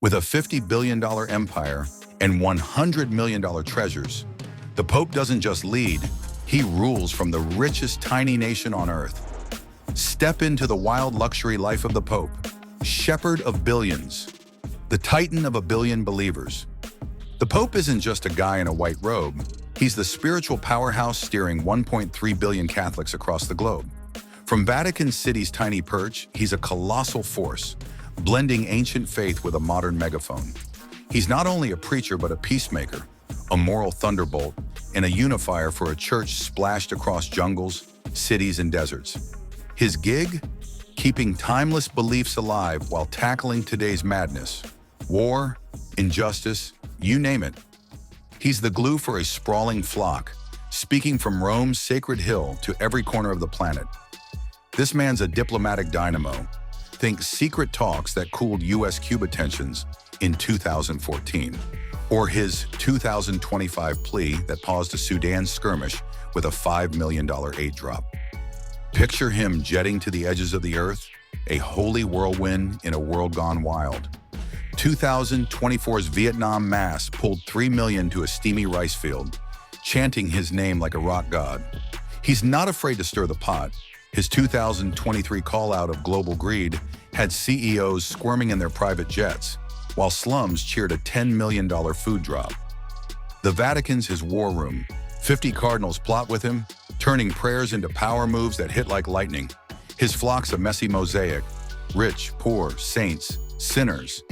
With a $50 billion empire and $100 million treasures, the Pope doesn't just lead, he rules from the richest tiny nation on earth. Step into the wild luxury life of the Pope, shepherd of billions, the titan of a billion believers. The Pope isn't just a guy in a white robe, he's the spiritual powerhouse steering 1.3 billion Catholics across the globe. From Vatican City's tiny perch, he's a colossal force, blending ancient faith with a modern megaphone. He's not only a preacher but a peacemaker, a moral thunderbolt, and a unifier for a church splashed across jungles, cities, and deserts. His gig? Keeping timeless beliefs alive while tackling today's madness. War, injustice, you name it. He's the glue for a sprawling flock, speaking from Rome's sacred hill to every corner of the planet. This man's a diplomatic dynamo. Think secret talks that cooled US-Cuba tensions in 2014, or his 2025 plea that paused a Sudan skirmish with a $5 million aid drop. Picture him jetting to the edges of the earth, a holy whirlwind in a world gone wild. 2024's Vietnam Mass pulled 3 million to a steamy rice field, chanting his name like a rock god. He's not afraid to stir the pot. His 2023 call-out of global greed had CEOs squirming in their private jets, while slums cheered a $10 million food drop. The Vatican's his war room. 50 cardinals plot with him, turning prayers into power moves that hit like lightning. His flock's a messy mosaic, rich, poor, saints, sinners.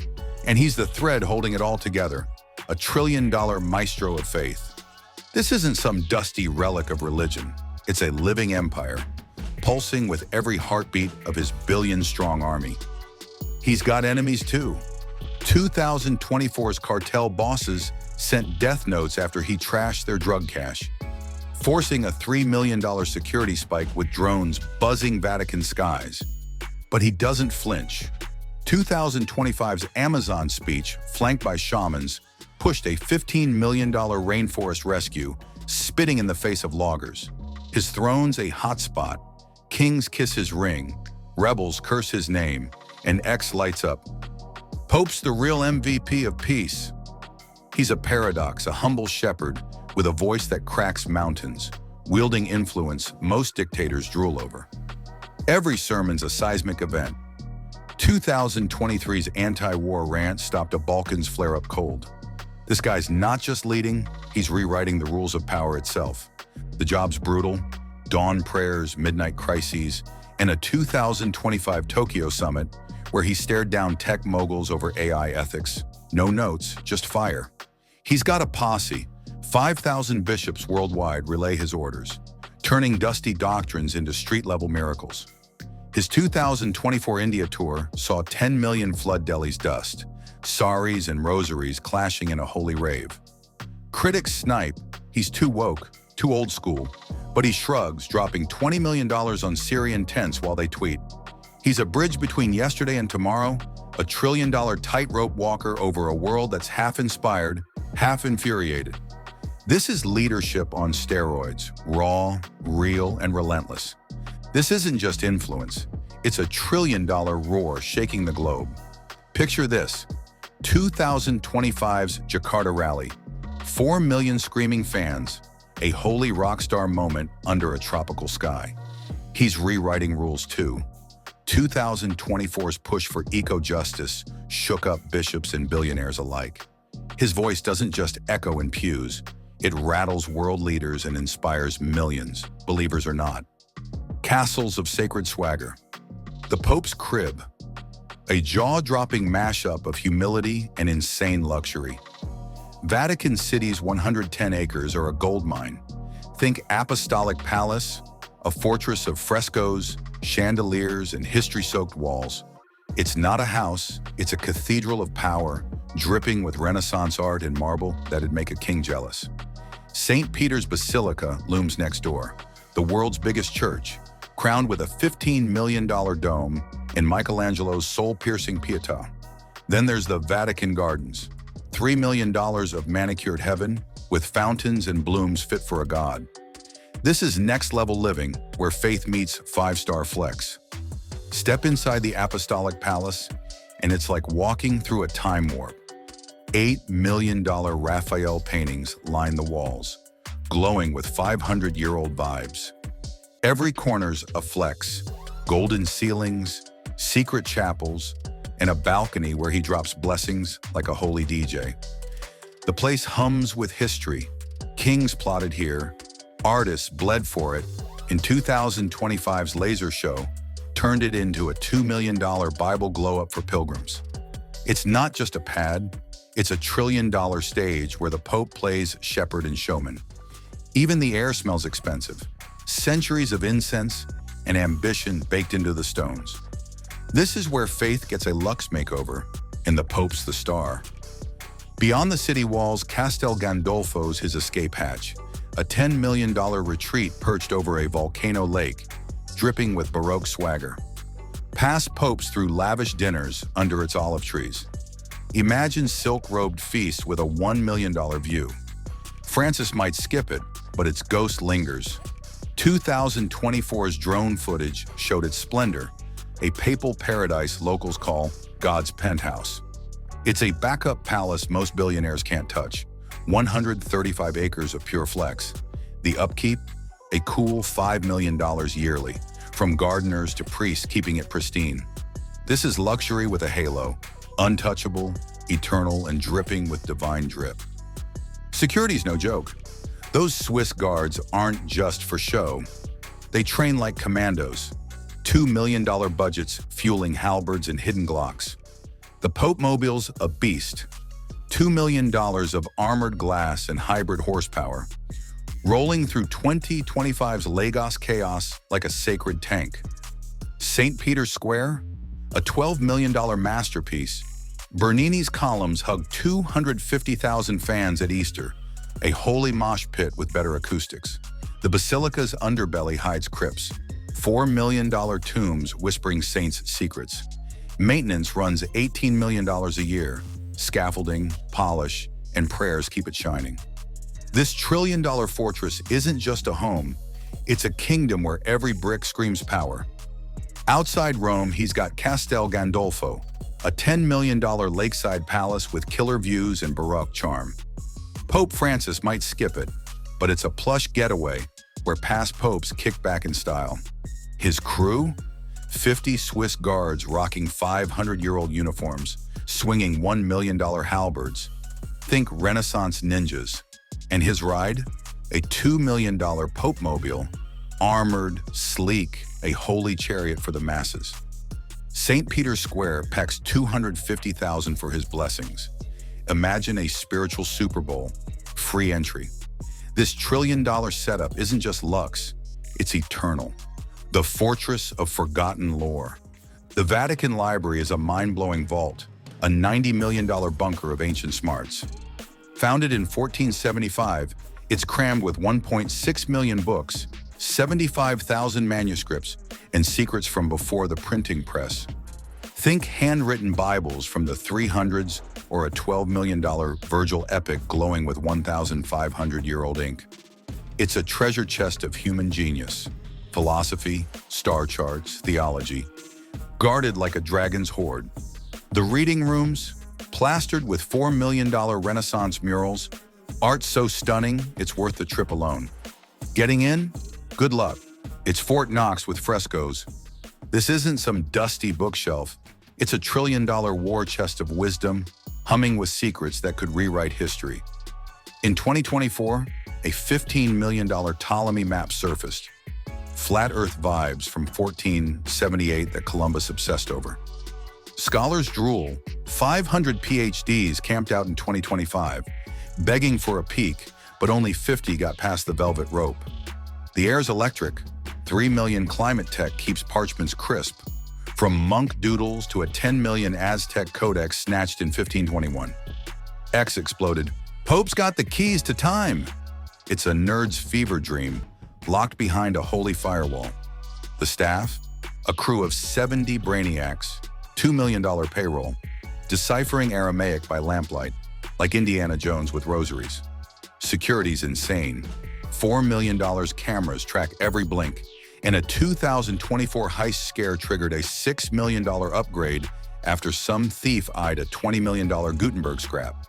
And he's the thread holding it all together, a $1 trillion maestro of faith. This isn't some dusty relic of religion. It's a living empire, pulsing with every heartbeat of his billion-strong army. He's got enemies too. 2024's cartel bosses sent death notes after he trashed their drug cache, forcing a $3 million security spike with drones buzzing Vatican skies. But he doesn't flinch. 2025's Amazon speech, flanked by shamans, pushed a $15 million rainforest rescue, spitting in the face of loggers. His throne's a hotspot. Kings kiss his ring, rebels curse his name, and X lights up. Pope's the real MVP of peace. He's a paradox, a humble shepherd with a voice that cracks mountains, wielding influence most dictators drool over. Every sermon's a seismic event. 2023's anti-war rant stopped a Balkans flare-up cold. This guy's not just leading, he's rewriting the rules of power itself. The job's brutal, dawn prayers, midnight crises, and a 2025 Tokyo summit where he stared down tech moguls over AI ethics. No notes, just fire. He's got a posse. 5,000 bishops worldwide relay his orders, turning dusty doctrines into street-level miracles. His 2024 India tour saw 10 million flood Delhi's dust, saris and rosaries clashing in a holy rave. Critics snipe, he's too woke, too old school, but he shrugs, dropping $20 million on Syrian tents while they tweet. He's a bridge between yesterday and tomorrow, a $1 trillion tightrope walker over a world that's half inspired, half infuriated. This is leadership on steroids, raw, real, and relentless. This isn't just influence, it's a $1 trillion roar shaking the globe. Picture this, 2025's Jakarta rally, 4 million screaming fans, a holy rock star moment under a tropical sky. He's rewriting rules too. 2024's push for eco-justice shook up bishops and billionaires alike. His voice doesn't just echo in pews, it rattles world leaders and inspires millions, believers or not. Castles of sacred swagger. The Pope's crib, a jaw-dropping mashup of humility and insane luxury. Vatican City's 110 acres are a goldmine. Think Apostolic Palace, a fortress of frescoes, chandeliers, and history-soaked walls. It's not a house, it's a cathedral of power, dripping with Renaissance art and marble that'd make a king jealous. St. Peter's Basilica looms next door, the world's biggest church, crowned with a $15 million dome and Michelangelo's soul-piercing Pietà. Then there's the Vatican Gardens, $3 million of manicured heaven with fountains and blooms fit for a god. This is next-level living where faith meets five-star flex. Step inside the Apostolic Palace and it's like walking through a time warp. $8 million Raphael paintings line the walls, glowing with 500-year-old vibes. Every corner's a flex, golden ceilings, secret chapels, and a balcony where he drops blessings like a holy DJ. The place hums with history. Kings plotted here, artists bled for it, and 2025's laser show turned it into a $2 million Bible glow-up for pilgrims. It's not just a pad, it's a $1 trillion stage where the Pope plays shepherd and showman. Even the air smells expensive. Centuries of incense and ambition baked into the stones. This is where faith gets a luxe makeover, and the Pope's the star. Beyond the city walls, Castel Gandolfo's his escape hatch, a $10 million retreat perched over a volcano lake, dripping with Baroque swagger. Past popes threw lavish dinners under its olive trees. Imagine silk-robed feasts with a $1 million view. Francis might skip it, but its ghost lingers. 2024's drone footage showed its splendor, a papal paradise locals call God's penthouse. It's a backup palace most billionaires can't touch, 135 acres of pure flex. The upkeep? A cool $5 million yearly, from gardeners to priests keeping it pristine. This is luxury with a halo, untouchable, eternal, and dripping with divine drip. Security's no joke. Those Swiss guards aren't just for show. They train like commandos. $2 million budgets fueling halberds and hidden Glocks. The Pope Mobile's a beast. $2 million of armored glass and hybrid horsepower, rolling through 2025's Lagos chaos like a sacred tank. St. Peter's Square, a $12 million masterpiece. Bernini's columns hug 250,000 fans at Easter, a holy mosh pit with better acoustics. The basilica's underbelly hides crypts, $4 million tombs whispering saints' secrets. Maintenance runs $18 million a year. Scaffolding, polish, and prayers keep it shining. This $1 trillion fortress isn't just a home, it's a kingdom where every brick screams power. Outside Rome, he's got Castel Gandolfo, a $10 million lakeside palace with killer views and Baroque charm. Pope Francis might skip it, but it's a plush getaway where past popes kick back in style. His crew? 50 Swiss guards rocking 500-year-old uniforms, swinging $1 million halberds. Think Renaissance ninjas. And his ride? A $2 million Pope Mobile, armored, sleek, a holy chariot for the masses. St. Peter's Square packs 250,000 for his blessings. Imagine a spiritual Super Bowl, free entry. This $1 trillion setup isn't just luxe, it's eternal. The fortress of forgotten lore. The Vatican Library is a mind-blowing vault, a $90 million bunker of ancient smarts. Founded in 1475, it's crammed with 1.6 million books, 75,000 manuscripts, and secrets from before the printing press. Think handwritten Bibles from the 300s or a $12 million Virgil epic glowing with 1,500-year-old ink. It's a treasure chest of human genius, philosophy, star charts, theology, guarded like a dragon's hoard. The reading rooms, plastered with $4 million Renaissance murals, art so stunning it's worth the trip alone. Getting in? Good luck. It's Fort Knox with frescoes. This isn't some dusty bookshelf. It's a $1 trillion war chest of wisdom, humming with secrets that could rewrite history. In 2024, a $15 million Ptolemy map surfaced. Flat Earth vibes from 1478 that Columbus obsessed over. Scholars drool, 500 PhDs camped out in 2025, begging for a peek, but only 50 got past the velvet rope. The air's electric. 3 million climate tech keeps parchments crisp, from monk doodles to a 10 million Aztec codex snatched in 1521. X exploded. Pope's got the keys to time. It's a nerd's fever dream, locked behind a holy firewall. The staff? A crew of 70 brainiacs, $2 million payroll, deciphering Aramaic by lamplight, like Indiana Jones with rosaries. Security's insane. $4 million cameras track every blink, and a 2024 heist scare triggered a $6 million upgrade after some thief eyed a $20 million Gutenberg scrap.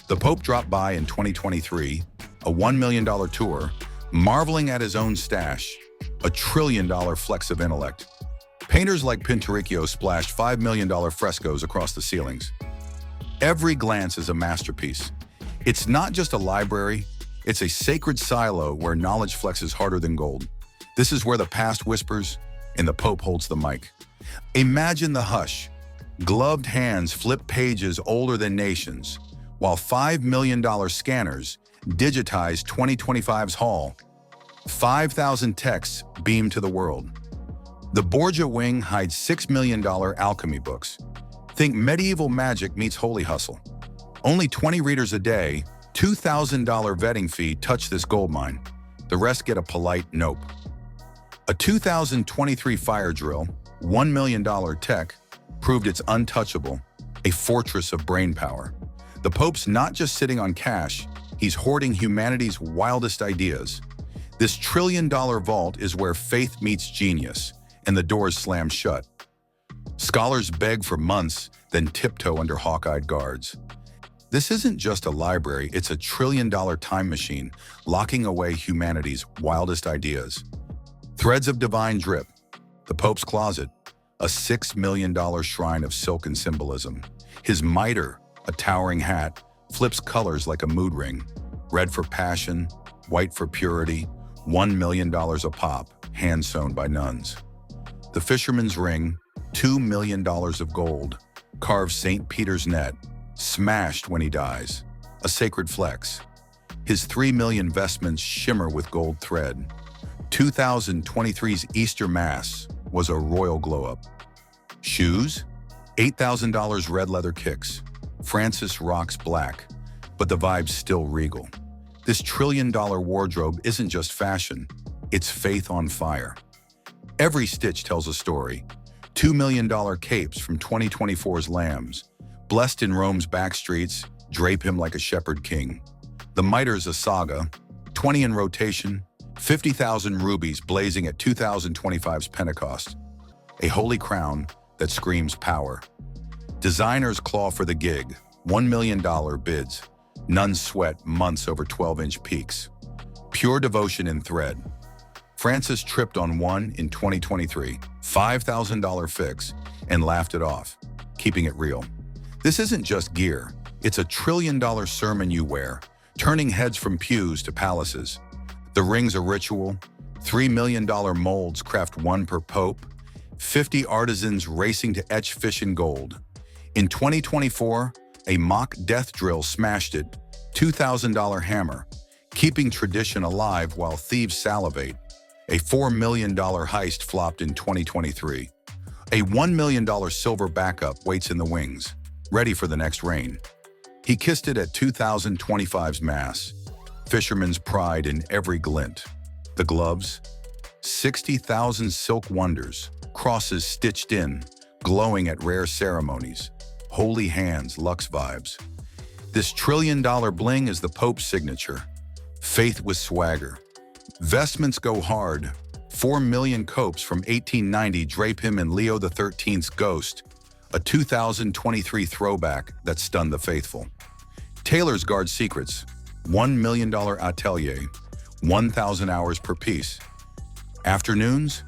The Pope dropped by in 2023, a $1 million tour, marveling at his own stash, a $1 trillion flex of intellect. Painters like Pinturicchio splashed $5 million frescoes across the ceilings. Every glance is a masterpiece. It's not just a library, it's a sacred silo where knowledge flexes harder than gold. This is where the past whispers and the Pope holds the mic. Imagine the hush. Gloved hands flip pages older than nations, while $5 million scanners digitize 2025's haul. 5,000 texts beam to the world. The Borgia wing hides $6 million alchemy books. Think medieval magic meets holy hustle. Only 20 readers a day, $2,000 vetting fee touch this goldmine. The rest get a polite nope. A 2023 fire drill, $1 million tech, proved it's untouchable, a fortress of brainpower. The Pope's not just sitting on cash, he's hoarding humanity's wildest ideas. This $1 trillion vault is where faith meets genius, and the doors slam shut. Scholars beg for months, then tiptoe under hawk-eyed guards. This isn't just a library, it's a $1 trillion time machine, locking away humanity's wildest ideas. Threads of divine drip, the Pope's closet, a $6 million shrine of silken symbolism. His mitre, a towering hat, flips colors like a mood ring. Red for passion, white for purity, $1 million a pop, hand-sewn by nuns. The fisherman's ring, $2 million of gold, carves St. Peter's net, smashed when he dies, a sacred flex. His 3 million vestments shimmer with gold thread. 2023's Easter Mass was a royal glow-up. Shoes? $8,000 red leather kicks. Francis rocks black, but the vibe's still regal. This $1 trillion wardrobe isn't just fashion, it's faith on fire. Every stitch tells a story. $2 million capes from 2024's lambs, blessed in Rome's backstreets, drape him like a shepherd king. The mitre's a saga, 20 in rotation, 50,000 rubies blazing at 2025's Pentecost. A holy crown that screams power. Designers claw for the gig, $1 million bids. Nuns sweat months over 12-inch peaks. Pure devotion in thread. Francis tripped on one in 2023, $5,000 fix, and laughed it off, keeping it real. This isn't just gear, it's a $1 trillion sermon you wear, turning heads from pews to palaces. The ring's a ritual, $3 million molds craft one per pope, 50 artisans racing to etch fish in gold. In 2024, a mock death drill smashed it, $2,000 hammer, keeping tradition alive while thieves salivate. A $4 million heist flopped in 2023. A $1 million silver backup waits in the wings, ready for the next rain. He kissed it at 2025's Mass. Fisherman's pride in every glint. The gloves, 60,000 silk wonders, crosses stitched in, glowing at rare ceremonies. Holy hands, luxe vibes. This $1 trillion bling is the Pope's signature. Faith with swagger. Vestments go hard. 4 million copes from 1890 drape him in Leo XIII's Ghost, a 2023 throwback that stunned the faithful. Tailors guard secrets. $1 million atelier, 1,000 hours per piece. Afternoons?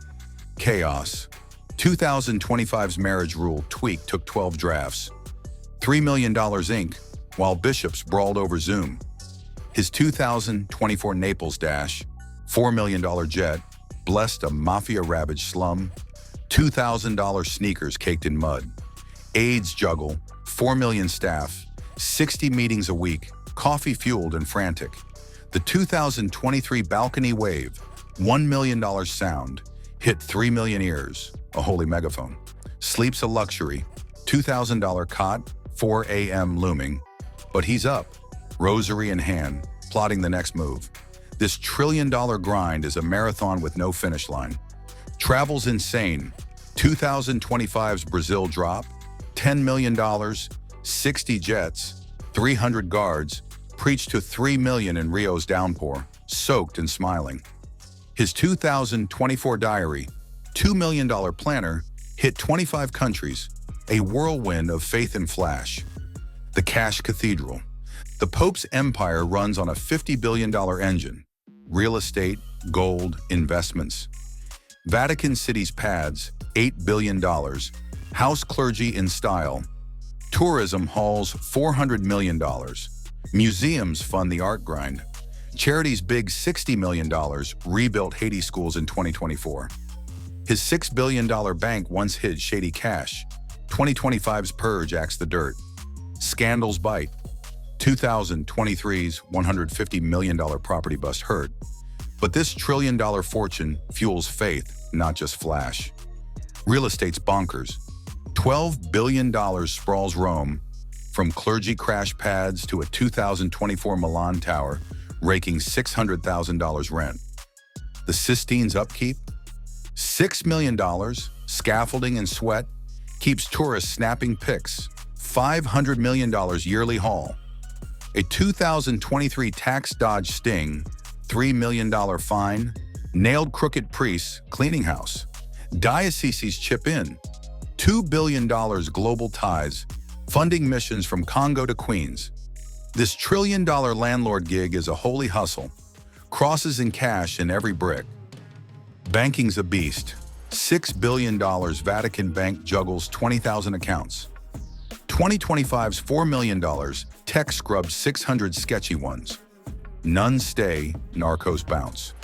Chaos. 2025's marriage rule tweak took 12 drafts. $3 million ink, while bishops brawled over Zoom. His 2024 Naples dash, $4 million jet, blessed a mafia-ravaged slum. $2,000 sneakers caked in mud. AIDS juggle, 4 million staff, 60 meetings a week, coffee-fueled and frantic. The 2023 balcony wave, $1 million sound, hit 3 million ears, a holy megaphone. Sleep's a luxury, $2,000 cot, 4 a.m. looming. But he's up, rosary in hand, plotting the next move. This $1 trillion grind is a marathon with no finish line. Travel's insane. 2025's Brazil drop, $10 million, 60 jets, 300 guards, preached to 3 million in Rio's downpour, soaked and smiling. His 2024 diary, $2 million planner, hit 25 countries, A whirlwind of faith and flash. The Cash Cathedral. The Pope's empire runs on a $50 billion engine. Real estate, gold, investments. Vatican City's pads, $8 billion. House clergy in style. Tourism hauls $400 million. Museums fund the art grind. Charities big $60 million rebuilt Haiti schools in 2024. His $6 billion bank once hid shady cash. 2025's purge acts the dirt. Scandals bite. 2023's $150 million property bust hurt. But this trillion-dollar fortune fuels faith, not just flash. Real estate's bonkers. $12 billion sprawls Rome, from clergy crash pads to a 2024 Milan tower, raking $600,000 rent. The Sistine's upkeep? $6 million, scaffolding and sweat, keeps tourists snapping pics. $500 million yearly haul. A 2023 tax dodge sting, $3 million fine, nailed crooked priests, cleaning house. Dioceses chip in. $2 billion global ties, funding missions from Congo to Queens. This trillion-dollar landlord gig is a holy hustle. Crosses in cash in every brick. Banking's a beast. $6 billion Vatican Bank juggles 20,000 accounts. 2025's $4 million, tech scrubs 600 sketchy ones. Nuns stay, narcos bounce.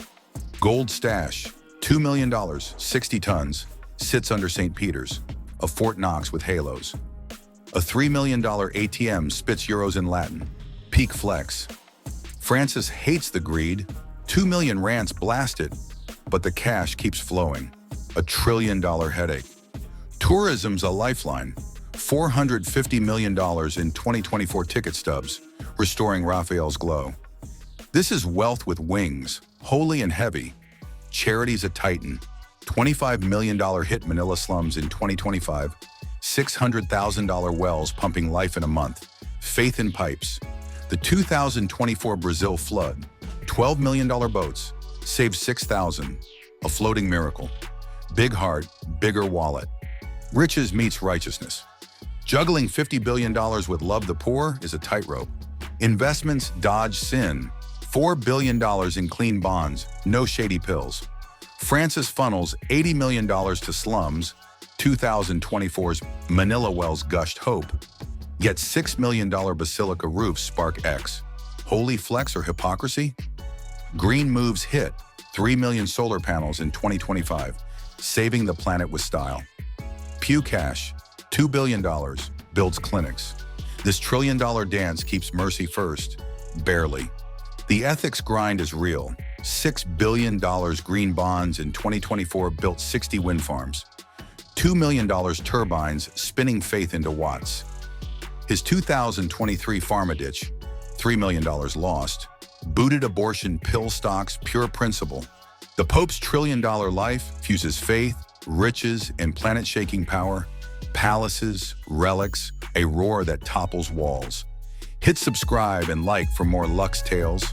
Gold stash, $2 million, 60 tons, sits under St. Peter's, a Fort Knox with halos. A $3 million ATM spits euros in Latin. Peak flex. Francis hates the greed. 2 million rants blasted, but the cash keeps flowing. A $1 trillion headache. Tourism's a lifeline. $450 million in 2024 ticket stubs, restoring Raphael's glow. This is wealth with wings, holy and heavy. Charity's a titan. $25 million hit Manila slums in 2025. $600,000 wells pumping life in a month. Faith in pipes. The 2024 Brazil flood. $12 million boats. Saved 6,000. A floating miracle. Big heart, bigger wallet. Riches meets righteousness. Juggling $50 billion with love the poor is a tightrope. Investments dodge sin. $4 billion in clean bonds, no shady pills. Francis funnels $80 million to slums. 2024's Manila wells gushed hope. Yet $6 million basilica roofs spark X. Holy flex or hypocrisy? Green moves hit. 3 million solar panels in 2025, saving the planet with style. Pew Cash, $2 billion, builds clinics. This $1 trillion dance keeps mercy first, barely. The ethics grind is real. $6 billion green bonds in 2024 built 60 wind farms. $2 million turbines spinning faith into watts. His 2023 pharma ditch, $3 million lost. Booted abortion pill stocks, pure principle. The Pope's $1 trillion life fuses faith, riches, and planet-shaking power. Palaces, relics, a roar that topples walls. Hit subscribe and like for more Lux Tales.